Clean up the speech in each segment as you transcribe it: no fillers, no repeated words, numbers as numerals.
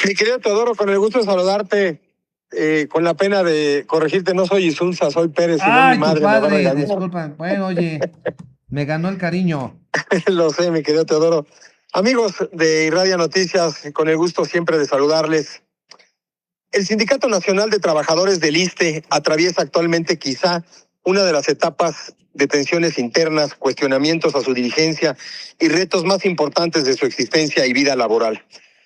Mi querido Teodoro, con el gusto de saludarte, con la pena de corregirte, no soy Isunza, soy Pérez, sino mi Ay, tu madre me va a padre, regañar. disculpa. Bueno, oye, me ganó el cariño. Lo sé, mi querido Teodoro. Amigos de Irradia Noticias, con el gusto siempre de saludarles. El Sindicato Nacional de Trabajadores del ISSSTE atraviesa actualmente quizá una de las etapas de tensiones internas, cuestionamientos a su dirigencia y retos más importantes de su existencia y vida laboral.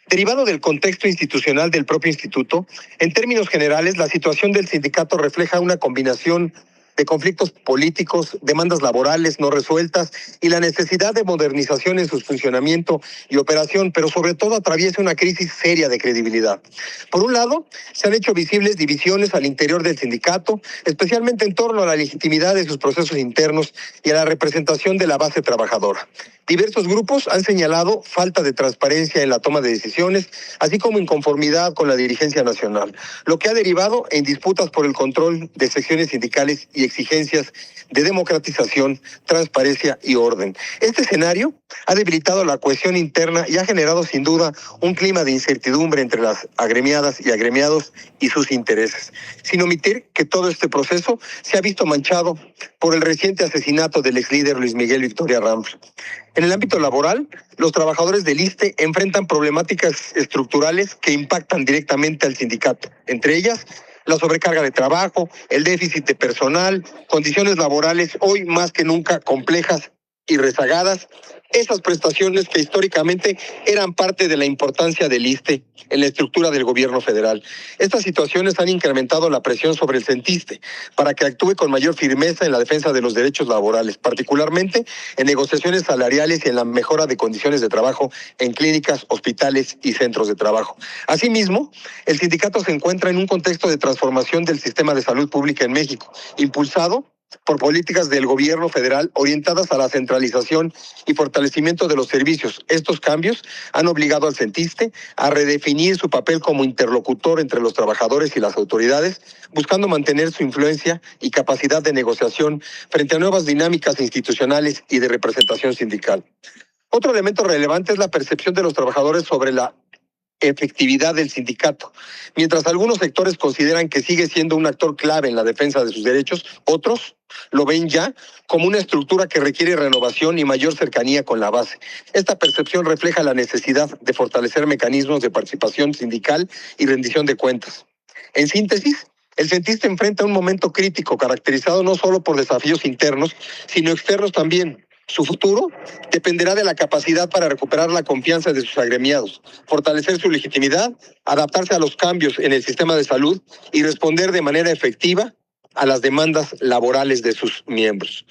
Derivado del contexto institucional del propio instituto, en términos generales, la situación del sindicato refleja una combinación de conflictos políticos, demandas laborales no resueltas y la necesidad de modernización en su funcionamiento y operación, pero sobre todo atraviesa una crisis seria de credibilidad. Por un lado, se han hecho visibles divisiones al interior del sindicato, especialmente en torno a la legitimidad de sus procesos internos y a la representación de la base trabajadora. Diversos grupos han señalado falta de transparencia en la toma de decisiones, así como inconformidad con la dirigencia nacional, lo que ha derivado en disputas por el control de secciones sindicales y exigencias de democratización, transparencia y orden. Este escenario ha debilitado la cohesión interna y ha generado sin duda un clima de incertidumbre entre las agremiadas y agremiados y sus intereses, sin omitir que todo este proceso se ha visto manchado por el reciente asesinato del ex líder Luis Miguel Victoria Ramos. En el ámbito laboral, los trabajadores del ISSSTE enfrentan problemáticas estructurales que impactan directamente al sindicato, entre ellas la sobrecarga de trabajo, el déficit de personal, condiciones laborales hoy más que nunca complejas y rezagadas, esas prestaciones que históricamente eran parte de la importancia del ISSSTE en la estructura del gobierno federal. Estas situaciones han incrementado la presión sobre el CENTISSSTE para que actúe con mayor firmeza en la defensa de los derechos laborales, particularmente en negociaciones salariales y en la mejora de condiciones de trabajo en clínicas, hospitales y centros de trabajo. Asimismo, el sindicato se encuentra en un contexto de transformación del sistema de salud pública en México, impulsado por políticas del gobierno federal orientadas a la centralización y fortalecimiento de los servicios. Estos cambios han obligado al CENTISSSTE a redefinir su papel como interlocutor entre los trabajadores y las autoridades, buscando mantener su influencia y capacidad de negociación frente a nuevas dinámicas institucionales y de representación sindical. Otro elemento relevante es la percepción de los trabajadores sobre la efectividad del sindicato. Mientras algunos sectores consideran que sigue siendo un actor clave en la defensa de sus derechos, otros lo ven ya como una estructura que requiere renovación y mayor cercanía con la base. Esta percepción refleja la necesidad de fortalecer mecanismos de participación sindical y rendición de cuentas. En síntesis, el CENTISSSTE enfrenta un momento crítico caracterizado no solo por desafíos internos, sino externos también. Su futuro dependerá de la capacidad para recuperar la confianza de sus agremiados, fortalecer su legitimidad, adaptarse a los cambios en el sistema de salud y responder de manera efectiva a las demandas laborales de sus miembros.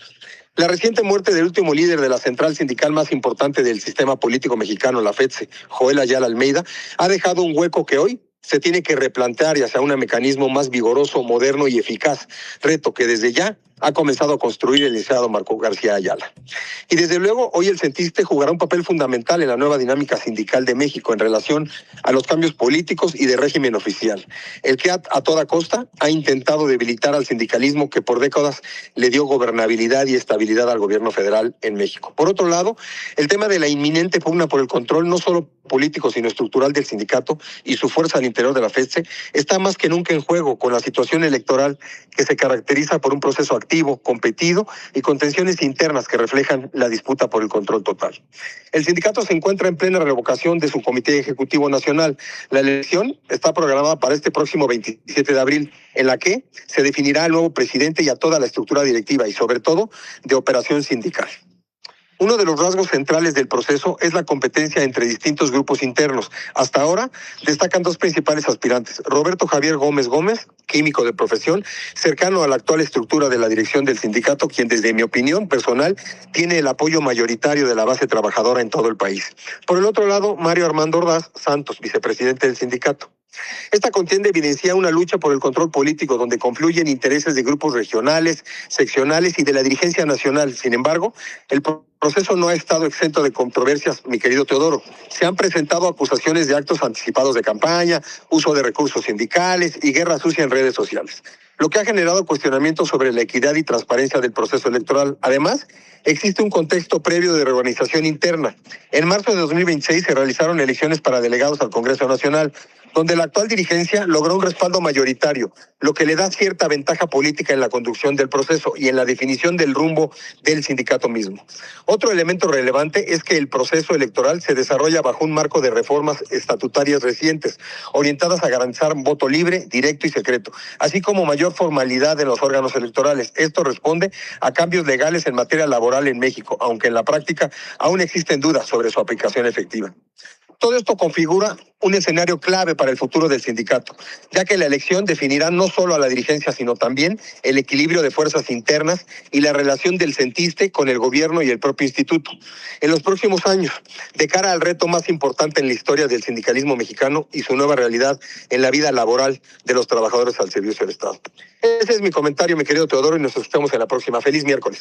La reciente muerte del último líder de la central sindical más importante del sistema político mexicano, la FETSE, Joel Ayala Almeida, ha dejado un hueco que hoy se tiene que replantear y hacia un mecanismo más vigoroso, moderno y eficaz, reto que desde ya ha comenzado a construir el licenciado Marco García Ayala. Y desde luego, hoy el CENTISSSTE jugará un papel fundamental en la nueva dinámica sindical de México en relación a los cambios políticos y de régimen oficial, el que a toda costa ha intentado debilitar al sindicalismo que por décadas le dio gobernabilidad y estabilidad al gobierno federal en México. Por otro lado, el tema de la inminente pugna por el control no solo político sino estructural del sindicato y su fuerza al interior de la FETSE está más que nunca en juego con la situación electoral que se caracteriza por un proceso activo, competido y con tensiones internas que reflejan la disputa por el control total. El sindicato se encuentra en plena revocación de su Comité Ejecutivo Nacional. La elección está programada para este próximo 27 de abril, en la que se definirá al nuevo presidente y a toda la estructura directiva y sobre todo de operación sindical. Uno de los rasgos centrales del proceso es la competencia entre distintos grupos internos. Hasta ahora destacan dos principales aspirantes. Roberto Javier Gómez Gómez, químico de profesión, cercano a la actual estructura de la dirección del sindicato, quien desde mi opinión personal tiene el apoyo mayoritario de la base trabajadora en todo el país. Por el otro lado, Mario Armando Ordaz Santos, vicepresidente del sindicato. Esta contienda evidencia una lucha por el control político donde confluyen intereses de grupos regionales, seccionales y de la dirigencia nacional. Sin embargo, el proceso no ha estado exento de controversias, mi querido Teodoro. Se han presentado acusaciones de actos anticipados de campaña, uso de recursos sindicales y guerra sucia en redes sociales. lo que ha generado cuestionamientos sobre la equidad y transparencia del proceso electoral. Además, existe un contexto previo de reorganización interna. En marzo de 2026 se realizaron elecciones para delegados al Congreso Nacional, donde la actual dirigencia logró un respaldo mayoritario, lo que le da cierta ventaja política en la conducción del proceso y en la definición del rumbo del sindicato mismo. Otro elemento relevante es que el proceso electoral se desarrolla bajo un marco de reformas estatutarias recientes, orientadas a garantizar voto libre, directo y secreto, así como mayor formalidad en los órganos electorales. Esto responde a cambios legales en materia laboral en México, aunque en la práctica aún existen dudas sobre su aplicación efectiva. Todo esto configura un escenario clave para el futuro del sindicato, ya que la elección definirá no solo a la dirigencia, sino también el equilibrio de fuerzas internas y la relación del CENTISTE con el gobierno y el propio instituto. En los próximos años, de cara al reto más importante en la historia del sindicalismo mexicano y su nueva realidad en la vida laboral de los trabajadores al servicio del Estado. Ese es mi comentario, mi querido Teodoro, y nos escuchamos en la próxima. Feliz miércoles.